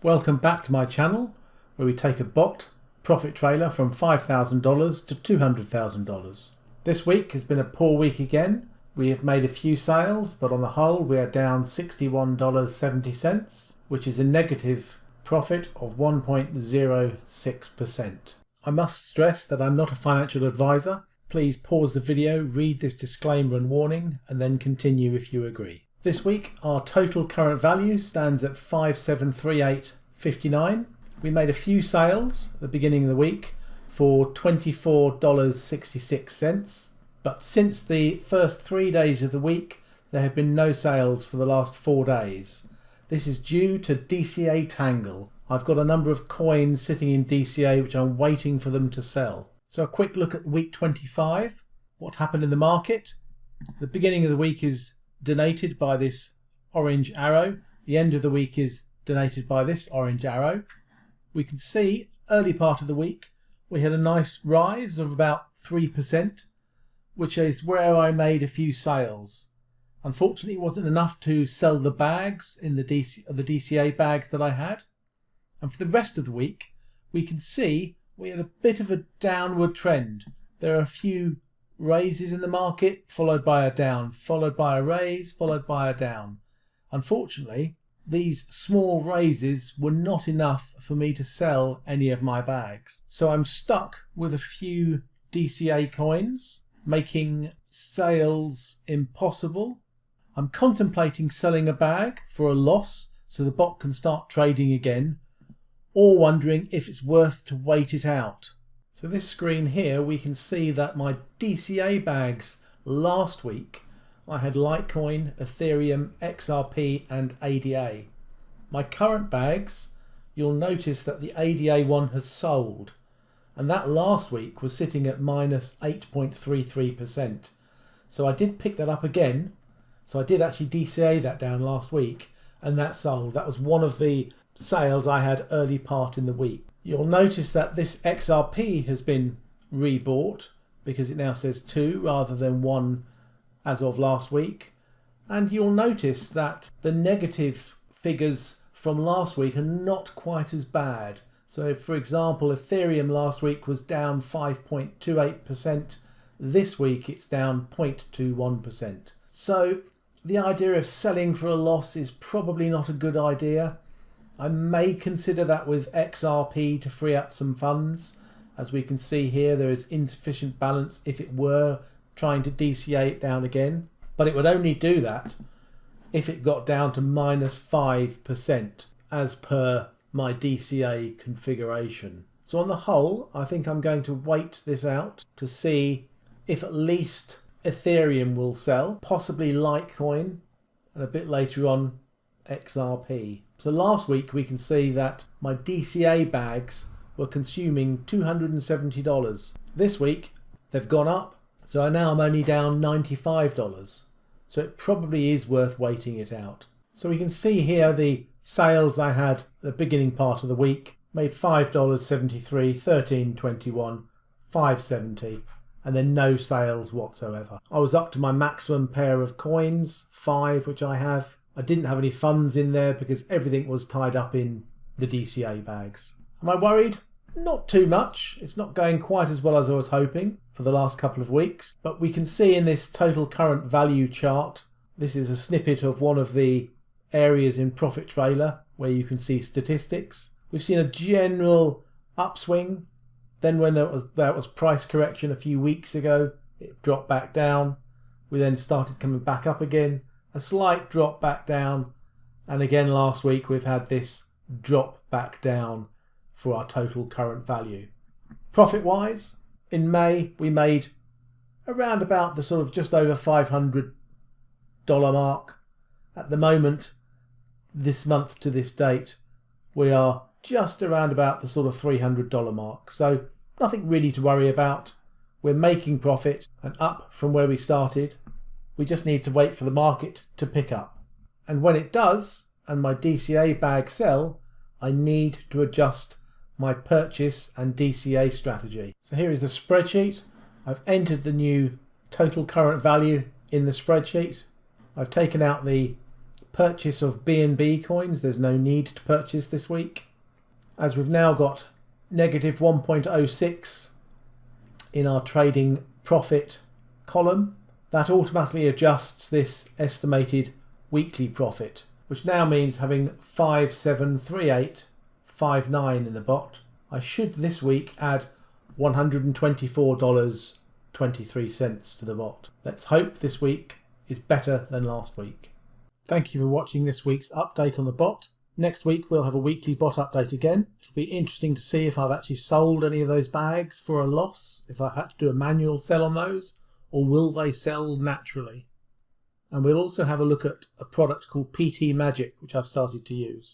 Welcome back to my channel where we take a bot profit trailer from $5,000 to $200,000. This week has been a poor week again. We have made a few sales, but on the whole we are down $61.70, which is a negative profit of 1.06%. I must stress that I'm not a financial advisor. Please pause the video, read this disclaimer and warning, and then continue if you agree. This week our total current value stands at 5738.59. We made a few sales at the beginning of the week for $24.66, but since the first 3 days of the week there have been no sales for the last 4 days. This is due to DCA Tangle. I've got a number of coins sitting in DCA which I'm waiting for them to sell. So a quick look at week 25, what happened in the market. The beginning of the week is denoted by this orange arrow. The end of the week is denoted by this orange arrow. We can see early part of the week we had a nice rise of about 3%, which is where I made a few sales. Unfortunately, it wasn't enough to sell the bags in the DCA bags that I had. And for the rest of the week, we can see we had a bit of a downward trend. There are a few raises in the market, followed by a down, followed by a raise, followed by a down. Unfortunately, these small raises were not enough for me to sell any of my bags. So I'm stuck with a few DCA coins, making sales impossible. I'm contemplating selling a bag for a loss so the bot can start trading again, or wondering if it's worth to wait it out. So this screen here, we can see that my DCA bags last week, I had Litecoin, Ethereum, XRP and ADA. My current bags, you'll notice that the ADA one has sold, and that last week was sitting at minus 8.33%. So I did pick that up again. So I did actually DCA that down last week, and that sold. That was one of the sales I had early part in the week. You'll notice that this XRP has been rebought because it now says 2 rather than 1 as of last week. And you'll notice that the negative figures from last week are not quite as bad. So for example, Ethereum last week was down 5.28%. This week it's down 0.21%. So the idea of selling for a loss is probably not a good idea. I may consider that with XRP to free up some funds. As we can see here, there is insufficient balance if it were trying to DCA it down again. But it would only do that if it got down to minus 5% as per my DCA configuration. So on the whole, I think I'm going to wait this out to see if at least Ethereum will sell, possibly Litecoin, and a bit later on XRP. So last week we can see that my DCA bags were consuming $270. This week they've gone up, so now I'm only down $95. So it probably is worth waiting it out. So we can see here the sales I had at the beginning part of the week. Made $5.73, $13.21, $5.70, and then no sales whatsoever. I was up to my maximum pair of coins, 5 which I have. I didn't have any funds in there because everything was tied up in the DCA bags. Am I worried? Not too much. It's not going quite as well as I was hoping for the last couple of weeks. But we can see in this total current value chart, this is a snippet of one of the areas in Profit Trailer where you can see statistics. We've seen a general upswing. Then when there was price correction a few weeks ago, it dropped back down. We then started coming back up again. A slight drop back down, and again last week we've had this drop back down for our total current value. Profit wise, in May we made around about the sort of just over $500 mark. At the moment, this month to this date, we are just around about the sort of $300 mark. So nothing really to worry about. We're making profit and up from where we started. We just need to wait for the market to pick up. And when it does, and my DCA bags sell, I need to adjust my purchase and DCA strategy. So here is the spreadsheet. I've entered the new total current value in the spreadsheet. I've taken out the purchase of BNB coins. There's no need to purchase this week, as we've now got negative 1.06 in our trading profit column. That automatically adjusts this estimated weekly profit, which now means having 5738.59 in the bot. I should this week add $124.23 to the bot. Let's hope this week is better than last week. Thank you for watching this week's update on the bot. Next week we'll have a weekly bot update again. It'll be interesting to see if I've actually sold any of those bags for a loss, if I had to do a manual sell on those, or will they sell naturally. And we'll also have a look at a product called PT Magic, which I've started to use.